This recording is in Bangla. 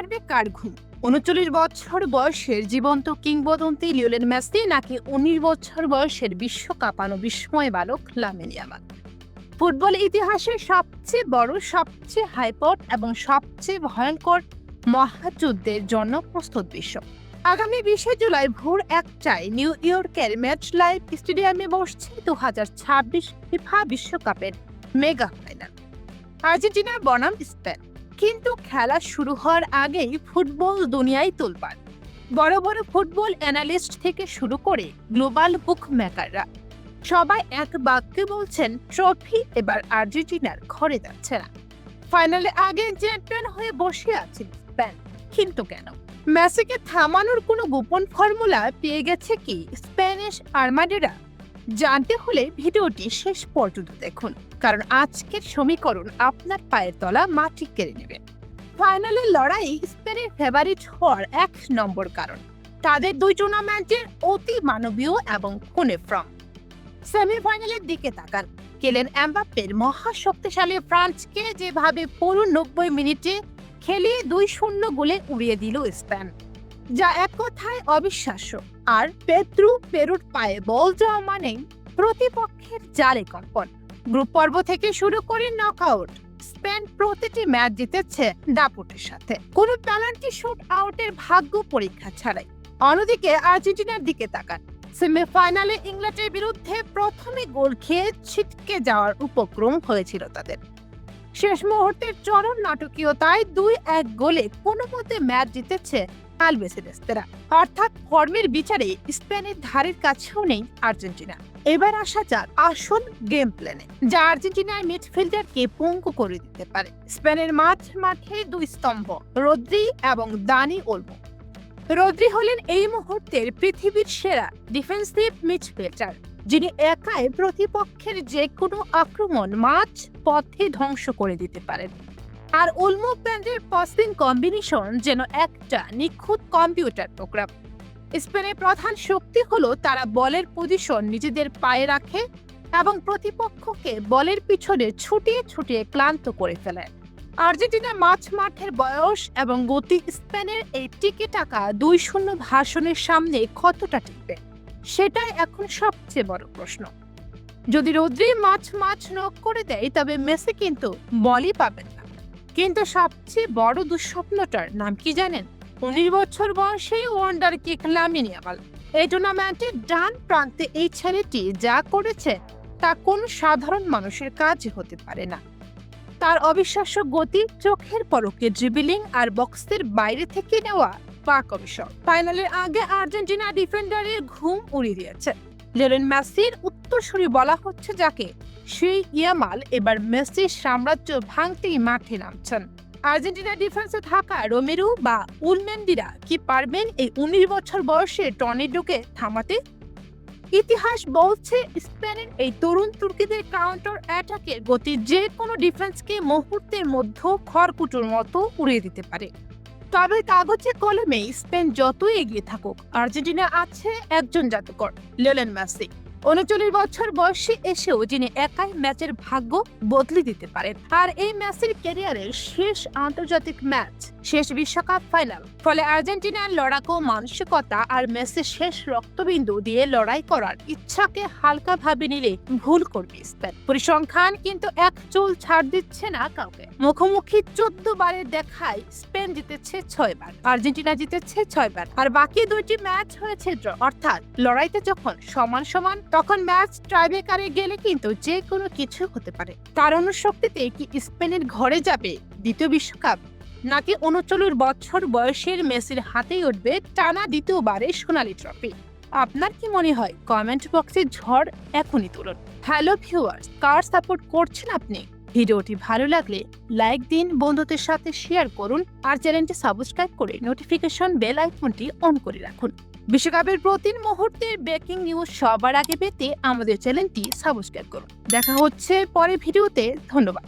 কাটবে কার ঘুম? ৩৯ বছর বয়সের জীবন্ত কিংবদন্তি লিওনেল মেসি নাকি ১৯ বছর বয়সের বিশ্ব কাঁপানো বিস্ময় বালক লামিন ইয়ামাল? ফুটবল ইতিহাসের সবচেয়ে বড়, সবচেয়ে হাইপড এবং সবচেয়ে ভয়ঙ্কর মহাযুদ্ধের জন্য প্রস্তুত বিশ্ব। আগামী ২০ জুলাই ভোর ১টায় নিউ ইয়র্কের ম্যাচ লাইফ স্টেডিয়ামে বসছে ২০২৬ ফিফা বিশ্বকাপের মেগা ফাইনাল আর্জেন্টিনা বনাম স্পেন। কিন্তু খেলা শুরু হওয়ার আগেই ফুটবল দুনিয়ায় তোলপাড়। বড় বড় ফুটবল অ্যানালিস্ট থেকে শুরু করে গ্লোবাল বুক মেকাররা সবাই এক বাক্যে বলছেন, ট্রফি এবার আর্জেন্টিনার ঘরে যাচ্ছে না। ফাইনালে আগে চ্যাম্পিয়ন হয়ে বসে আছেন স্পেন, কিন্তু কেন? মেসিকে থামানোর কোনো গোপন ফর্মুলা পেয়ে গেছে কি স্প্যানিশ আর্মাডেরা? জানতে হলে ভিডিওটি শেষ পর্যন্ত দেখুন, কারণ আজকের সমীকরণ আপনার পায়ের তলা মাটি কেড়ে নেবে। ফাইনালের লড়াই স্পেনের ফেভারিট হওয়ার ১ নম্বর কারণ তাদের দুই টুর্নামেন্টের অতি মানবীয় এবং কোণে ফর্ম। সেমিফাইনালের দিকে তাকান, কেলেন এমবাপ্পের মহাশক্তিশালী ফ্রান্সকে যেভাবে পুরো ৯০ মিনিটে খেলিয়ে ২-০ গোলে উড়িয়ে দিল স্পেন, যা এক কথায় অবিশ্বাস্য। আর পেরুর পায়ে বল যাওয়া মানেই প্রতিপক্ষের জালে কম্পন। গ্রুপ পর্ব থেকে শুরু করে নকআউট, স্পেন প্রতিটি ম্যাচ জিতেছে দাপটের সাথে, কোনো পেনাল্টি শুট আউটের ভাগ্য পরীক্ষা ছাড়াই। অন্যদিকে আর্জেন্টিনার দিকে তাকান, সেমিফাইনালে ইংল্যান্ডের বিরুদ্ধে প্রথমে গোল খেয়ে ছিটকে যাওয়ার উপক্রম হয়েছিল তাদের। শেষ মুহূর্তের চরম নাটকীয়তায় ২-১ গোলে কোনো মতে ম্যাচ জিতেছে আলবিসেলেস্তেরা। অর্থাৎ ফর্মের বিচারে স্পেনের ধারের কাছেও নেই আর্জেন্টিনা। এবার আসা যাক আসল গেম প্ল্যানে, যা আর্জেন্টিনার মিডফিল্ডারকে পঙ্গু করে দিতে পারে। স্পেনের মাঠে দুই স্তম্ভ, রদ্রি এবং দানি ওলমো। রদ্রি হলেন এই মুহূর্তের পৃথিবীর সেরা ডিফেন্সিভ মিডফিল্ডার, যিনি একাই প্রতিপক্ষের যে কোনো আক্রমণ মাঝ পথে ধ্বংস করে দিতে পারেন। আর ওলমো ব্যান্ডের পাসিং কম্বিনেশন যেন একটা নিখুঁত কম্পিউটার প্রোগ্রাম। স্পেনের প্রধান শক্তি হলো তারা বলের পজিশন নিজেদের পায়ে রাখে এবং প্রতিপক্ষকে বলের পিছনে ছুটিয়ে ছুটিয়ে ক্লান্ত করে ফেলে। আর্জেন্টিনা মাঠের বয়স এবং গতি স্পেনের এই টিকে টাকা ২-০ ভাষণের সামনে কতটা টিকবে, সেটাই এখন সবচেয়ে বড় প্রশ্ন। যদি রদ্রি মাছ নক করে দেয়, তবে মেসি কিন্তু বলই পাবেন না। কিন্তু সবচেয়ে বড় দুঃস্বপ্নটার নাম কি জানেন? ১৯ বছর বয়সে ওয়ান্ডার কিক লামিন ইয়ামাল। এই টুর্নামেন্টের ডান প্রান্তে এই ছেলেটি যা করেছে তা কোন সাধারণ মানুষের কাজ হতে পারে না। তার অবিশ্বাস্য গতি, চোখের পলকে ড্রিবলিং আর বক্সের বাইরে থেকে নেওয়া পাক অবিশ্বাস ফাইনালের আগে আর্জেন্টিনা ডিফেন্ডারের ঘুম উড়িয়ে দিয়েছে। লিওনেল মেসির উত্তরসূরি বলা হচ্ছে যাকে, সেই ইয়ামাল এবার মেসির সাম্রাজ্য ভাঙতেই মাঠে নামছেন। আর্জেন্টিনা ডিফেন্সে থাকা রোমেরো বা উলমেন্দিরা কি পারবেন এই ১৯ বছর বয়সে টর্নেডোকে থামাতে? ইতিহাস বলছে স্পেনের এই তরুণ তুর্কিদের কাউন্টার অ্যাটাকের গতি যে কোনো ডিফেন্সকে মুহূর্তের মধ্যে খড়কুটোর মতো উড়িয়ে দিতে পারে। তবে কাগজে কলমে স্পেন যত এগিয়ে থাকুক, আর্জেন্টিনা আছে একজন জাদুকর, লিওনেল মেসি। ৩৯ বছর বয়সে এসেও যিনি একাই ম্যাচের ভাগ্য বদলে দিতে পারেন। আর এই মেসির ক্যারিয়ারের শেষ আন্তর্জাতিক ম্যাচ, শেষ বিশ্বকাপ ফাইনাল। ফলে আর্জেন্টিনার লড়াকু মানসিকতা আর মেসির শেষ রক্তবিন্দু দিয়ে লড়াই করার ইচ্ছাকে হালকাভাবে নিলে ভুল করবে স্পেন। পরিসংখ্যান কিন্তু এক চুল ছাড় দিচ্ছে না কাউকে। মুখোমুখি ১৪ বারের দেখায় স্পেন জিতেছে ৬ বার, আর্জেন্টিনা জিতেছে ৬ বার, আর বাকি ২টি ম্যাচ হয়েছে ড্র। অর্থাৎ লড়াইতে যখন সমান তখন ম্যাচ টাইব্রেকারে গেলে কিন্তু যে কোনো কিছু হতে পারে। তার অনুশক্তিতে কি স্পেনের ঘরে যাবে দ্বিতীয় বিশ্বকাপ, নাকি ৩৯ বছর বয়সের মেসির হাতেই উঠবে টানা দ্বিতীয়বারের সোনালী ট্রফি? আপনার কি মনে হয়? কমেন্ট বক্সে ঝড় এখনই তুলুন। হ্যালো ভিউয়ার্স, কার সাপোর্ট করছেন আপনি? ভিডিওটি ভালো লাগলে লাইক দিন, বন্ধুদের সাথে শেয়ার করুন, আর চ্যানেলটি সাবস্ক্রাইব করে নোটিফিকেশন বেল আইকনটি অন করে রাখুন। বিশ্বকাপের প্রতি মুহূর্তের ব্রেকিং নিউজ সবার আগে পেতে আমাদের চ্যানেলটি সাবস্ক্রাইব করুন। দেখা হচ্ছে পরের ভিডিওতে। ধন্যবাদ।